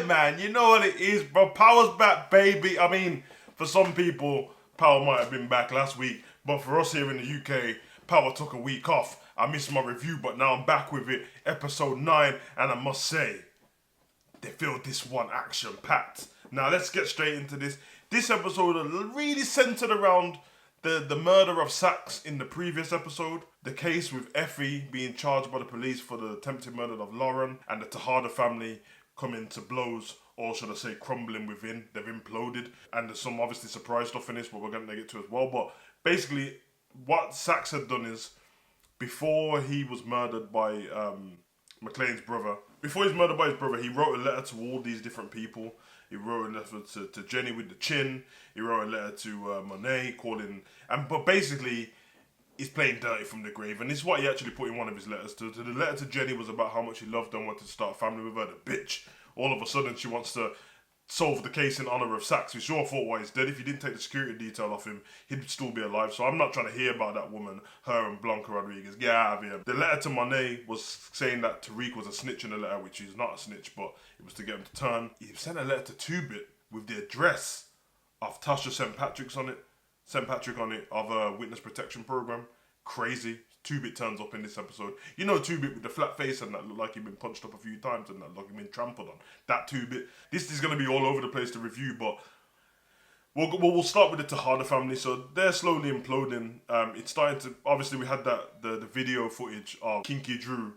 man. You know what it is, bro. Power's back, baby. I mean, for some people, Power might have been back last week, but for us here in the UK, Power took a week off. I missed my review, but now I'm back with it, episode 9, and I must say, they feel this one action-packed. Now, let's get straight into this. This episode really centered around the murder of Saxe in the previous episode, the case with Effie being charged by the police for the attempted murder of Lauren, and the Tejada family coming to blows, or should I say crumbling within. They've imploded, and there's some obviously surprise stuff in this, but we're going to get to as well. But basically, what Saxe had done is, before he was murdered by McLean's brother, he wrote a letter to all these different people. He wrote a letter to Jenny with the chin. He wrote a letter to Monet calling, but basically, he's playing dirty from the grave. And this is what he actually put in one of his letters. The letter to Jenny was about how much he loved her and wanted to start a family with her. The bitch, all of a sudden, she wants to solve the case in honour of Saxe. We sure thought, why he's dead. If you didn't take the security detail off him, he'd still be alive. So I'm not trying to hear about that woman, her and Blanca Rodriguez. Get out of here. The letter to Monet was saying that Tariq was a snitch in the letter, which he's not a snitch, but it was to get him to turn. He sent a letter to Two-Bit with the address of Tasha St. Patrick on it, of a witness protection program. Crazy. Two-Bit turns up in this episode. You know Two-Bit with the flat face and that looked like he'd been punched up a few times and that looked like he'd been trampled on. That Two-Bit. This is going to be all over the place to review, but we'll start with the Tejada family. So they're slowly imploding. It's starting to... Obviously, we had the video footage of Kinky Drew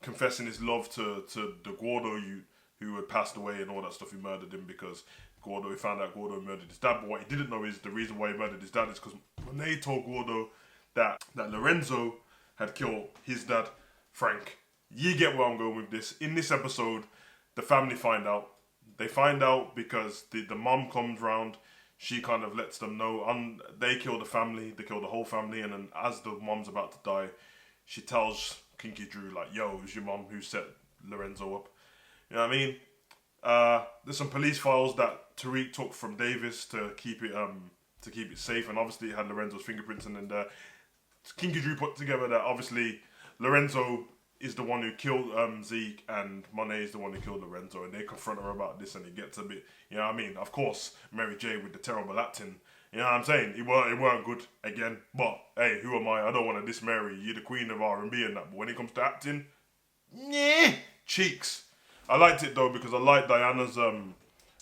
confessing his love to the Gordo youth who had passed away and all that stuff. He murdered him because he found out Gordo murdered his dad. But what he didn't know is the reason why he murdered his dad is because Monet told Gordo that Lorenzo had killed his dad, Frank. You get where I'm going with this. In this episode, the family find out. They find out because the mom comes round. She kind of lets them know. They kill the family. They kill the whole family. And then as the mom's about to die, she tells Kinky Drew, like, yo, it was your mom who set Lorenzo up. You know what I mean? There's some police files that Tariq took from Davis to keep it safe. And obviously it had Lorenzo's fingerprints in there. Kinky Drew put together that obviously Lorenzo is the one who killed Zeke and Monet is the one who killed Lorenzo, and they confront her about this and it gets a bit, you know what I mean? Of course, Mary J with the terrible acting, you know what I'm saying? It weren't good again, but hey, who am I? I don't want to diss Mary, you're the queen of R&B and that, but when it comes to acting, cheeks. I liked it though because I liked Diana's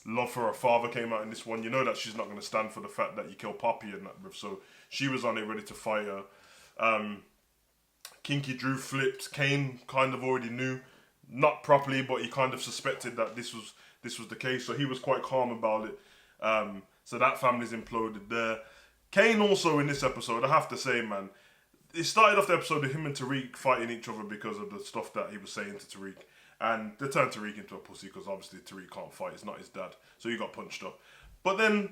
love for her father came out in this one. You know that she's not going to stand for the fact that you killed Poppy and that, so she was on it ready to fight her. Kinky Drew flipped. Kane kind of already knew, not properly, but he kind of suspected that this was the case, so he was quite calm about it. So that family's imploded there. Kane also in this episode, I have to say, man, it started off the episode with him and Tariq fighting each other because of the stuff that he was saying to Tariq, and they turned Tariq into a pussy because obviously Tariq can't fight, it's not his dad, so he got punched up. But then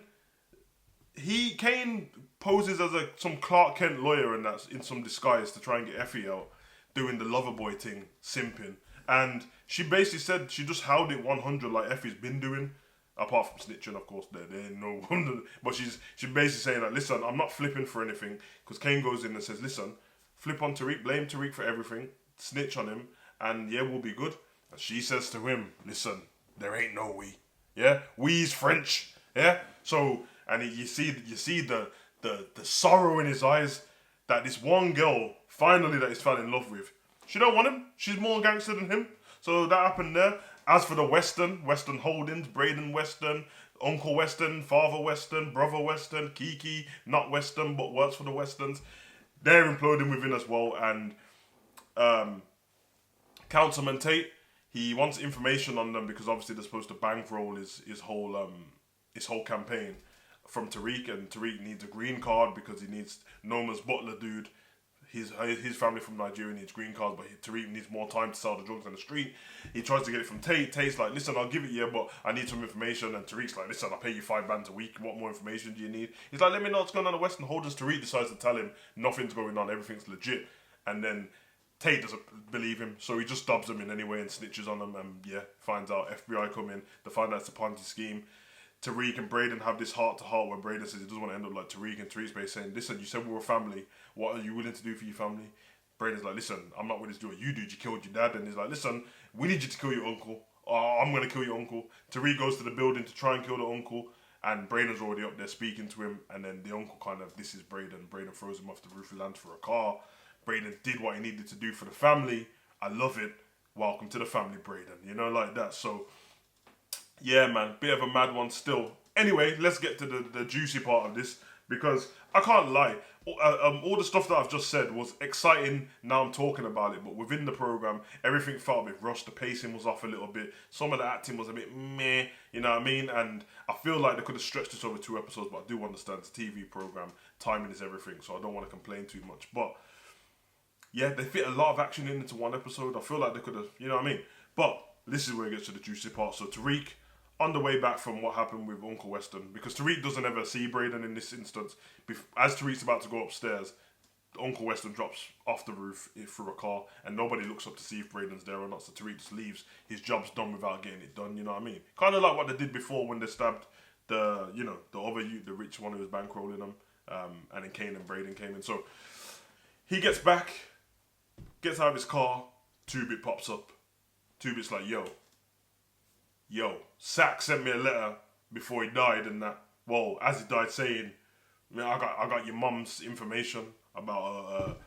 Kane poses as some Clark Kent lawyer and that's in some disguise to try and get Effie out, doing the lover boy thing, simping. And she basically said she just held it 100 like Effie's been doing, apart from snitching, of course. There ain't no wonder. But she's basically saying that, listen, I'm not flipping for anything, because Kane goes in and says, listen, flip on Tariq, blame Tariq for everything, snitch on him, and yeah, we'll be good. And she says to him, listen, there ain't no we. Yeah, we's French. Yeah, so. And you see the sorrow in his eyes that this one girl, finally that he's fell in love with, she don't want him. She's more gangster than him. So that happened there. As for the Weston Holdings, Braden Weston, Uncle Weston, Father Weston, Brother Weston, Kiki, not Weston, but works for the Westons, they're imploding within as well. And Councilman Tate, he wants information on them because obviously they're supposed to bankroll his whole campaign from Tariq, and Tariq needs a green card because he needs Noma's butler dude. His family from Nigeria needs green cards, but Tariq needs more time to sell the drugs on the street. He tries to get it from Tate. Tate's like, listen, I'll give it you, but I need some information. And Tariq's like, listen, I'll pay you £5 a week. What more information do you need? He's like, let me know what's going on at Western Holdings. Tariq decides to tell him nothing's going on, everything's legit. And then Tate doesn't believe him, so he just dobs him in anyway and snitches on him. And yeah, finds out FBI come in. They find out it's a Ponzi scheme. Tariq and Braden have this heart-to-heart where Braden says he doesn't want to end up like Tariq, and Tariq's basically saying, listen, you said we were a family. What are you willing to do for your family? Braden's like, listen, I'm not willing to do what you did. You killed your dad. And he's like, listen, we need you to kill your uncle. oh, I'm gonna kill your uncle. Tariq goes to the building to try and kill the uncle, and Braden's already up there speaking to him, and then the uncle kind of, this is Braden. Braden throws him off the roof of land for a car. Braden did what he needed to do for the family. I love it. Welcome to the family, Braden. You know, like that. So, yeah, man, bit of a mad one still. Anyway, let's get to the juicy part of this, because I can't lie. All the stuff that I've just said was exciting. Now I'm talking about it, but within the program, everything felt a bit rushed. The pacing was off a little bit. Some of the acting was a bit meh. You know what I mean? And I feel like they could have stretched this over 2 episodes, but I do understand it's a TV program. Timing is everything, so I don't want to complain too much. But yeah, they fit a lot of action into one episode. I feel like they could have, you know what I mean? But this is where it gets to the juicy part. So Tariq, on the way back from what happened with Uncle Weston, because Tariq doesn't ever see Braden in this instance. As Tariq's about to go upstairs, Uncle Weston drops off the roof through a car, and nobody looks up to see if Braden's there or not. So Tariq just leaves. His job's done without getting it done. You know what I mean? Kind of like what they did before when they stabbed the other youth, the rich one who was bankrolling them, and then Kane and Braden came in. So he gets back, gets out of his car. Two-Bit pops up. Two-Bit's like, yo, Sack sent me a letter before he died, and that, well, as he died, saying, I got your mum's information about,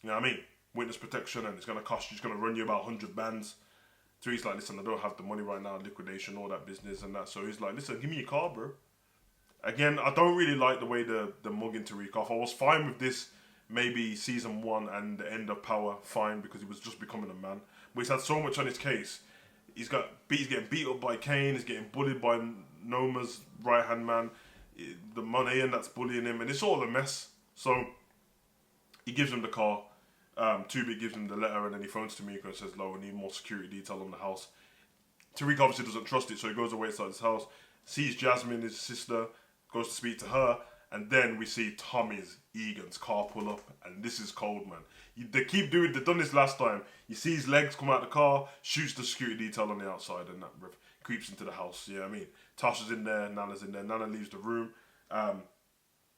you know what I mean, witness protection, and it's going to cost you, it's going to run you about 100 bands. So he's like, listen, I don't have the money right now, liquidation, all that business and that. So he's like, listen, give me your car, bro. Again, I don't really like the way the mugging Tariq off. I was fine with this, maybe season 1 and the end of Power, fine, because he was just becoming a man. But he's had so much on his case. He's getting beat up by Kane. He's getting bullied by Noma's right hand man. The Monahan that's bullying him, and it's all a mess. So he gives him the car. Two-Bit gives him the letter, and then he phones Tamika and says, "Lo, we need more security detail on the house." Tariq obviously doesn't trust it, so he goes away inside his house, sees Jasmine, his sister, goes to speak to her, and then we see Tommy's, Egan's car pull up, and this is cold, man. They've done this last time. You see his legs come out the car, shoots the security detail on the outside, and that creeps into the house. You know what I mean? Tasha's in there, Nana's in there. Nana leaves the room.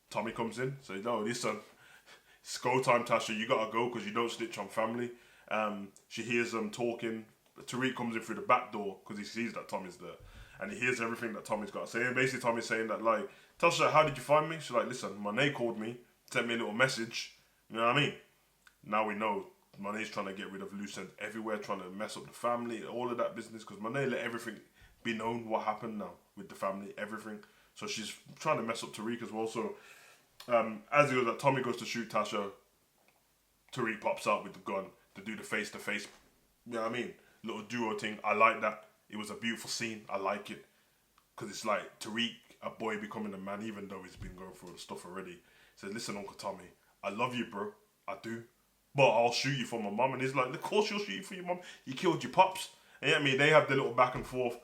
Tommy comes in, says, "No, listen, it's go time, Tasha. You gotta go because you don't snitch on family." She hears them talking. Tariq comes in through the back door because he sees that Tommy's there, and he hears everything that Tommy's got to say. And basically, Tommy's saying that, like, "Tasha, how did you find me?" She's like, "Listen, Monet called me, sent me a little message." You know what I mean? Now we know Monet's trying to get rid of loose ends everywhere, trying to mess up the family, all of that business, because Monet let everything be known what happened now with the family, everything. So she's trying to mess up Tariq as well. So as he goes, Tommy goes to shoot Tasha, Tariq pops out with the gun to do the face-to-face, you know what I mean? Little duo thing. I like that. It was a beautiful scene. I like it. Because it's like Tariq, a boy becoming a man, even though he's been going through the stuff already. He says, "Listen, Uncle Tommy, I love you, bro. I do. But I'll shoot you for my mum." And he's like, "Of course you'll shoot you for your mum. You killed your pops." And you know what I mean? They have the little back and forth.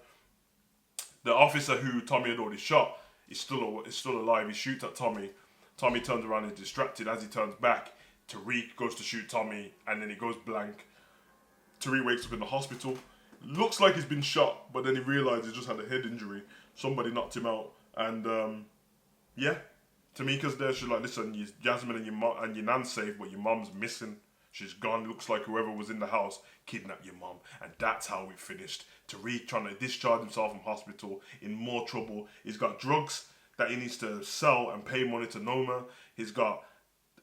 The officer who Tommy had already shot is still alive. He shoots at Tommy. Tommy turns around and is distracted. As he turns back, Tariq goes to shoot Tommy, and then he goes blank. Tariq wakes up in the hospital. Looks like he's been shot, but then he realizes he just had a head injury. Somebody knocked him out. And, yeah. Tamika's there. She's like, "Listen, Jasmine and your nan's safe, but your mum's missing. She's gone. Looks like whoever was in the house kidnapped your mum." And that's how it finished. Tariq trying to discharge himself from hospital, in more trouble. He's got drugs that he needs to sell and pay money to Noma. He's got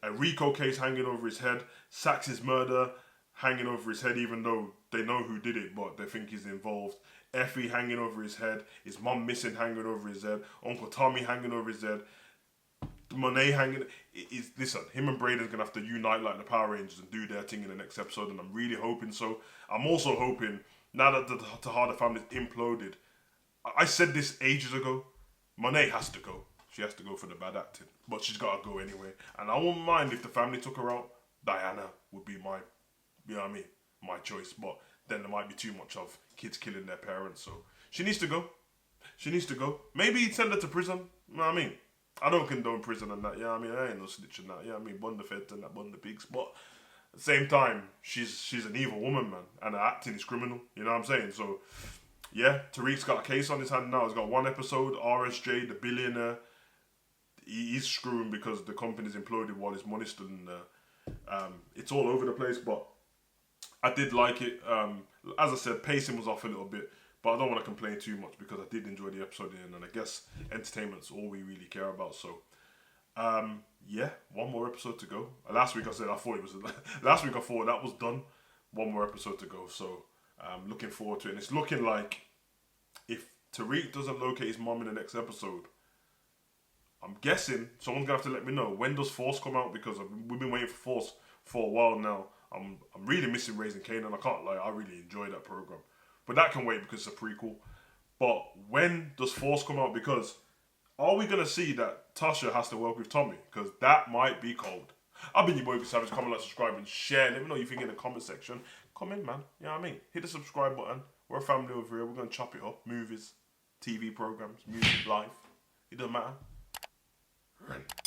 a RICO case hanging over his head. Sax's murder hanging over his head, even though they know who did it, but they think he's involved. Effie hanging over his head. His mum missing hanging over his head. Uncle Tommy hanging over his head. Monet hanging. Listen, him and Braden's gonna have to unite like the Power Rangers and do their thing in the next episode, and I'm really hoping so. I'm also hoping, now that the Tejada family's imploded, I said this ages ago, Monet has to go. She has to go for the bad acting, but she's gotta go anyway. And I won't mind if the family took her out. Diana would be my, you know what I mean, my choice. But then there might be too much of kids killing their parents, so she needs to go. She needs to go. Maybe he'd send her to prison. You know what I mean? I don't condone prison and that, you know what I mean? I ain't no snitching that, you know what I mean? Bun the feds and that, bun the pigs. But at the same time, she's an evil woman, man. And her acting is criminal, you know what I'm saying? So, yeah, Tariq's got a case on his hand now. He's got one episode, RSJ, the billionaire. He's screwing because the company's imploded while his money's still in there. It's all over the place, but I did like it. As I said, pacing was off a little bit. But I don't want to complain too much because I did enjoy the episode in, and I guess entertainment's all we really care about. So, yeah, one more episode to go. Last week I said I thought it was. Last week I thought that was done. One more episode to go. So, looking forward to it. And it's looking like if Tariq doesn't locate his mom in the next episode, I'm guessing someone's gonna have to let me know when does Force come out, because we've been waiting for Force for a while now. I'm really missing Raising Kanan. I can't lie, I really enjoy that program, but that can wait because it's a prequel. But when does Force come out? Because are we gonna see that Tasha has to work with Tommy? Because that might be cold. I've been your boy Savage. Comment, like, subscribe, and share. Let me know what you think in the comment section. Comment, man. You know what I mean? Hit the subscribe button. We're a family over here. We're gonna chop it up. Movies, TV programs, music, life. It doesn't matter. Right.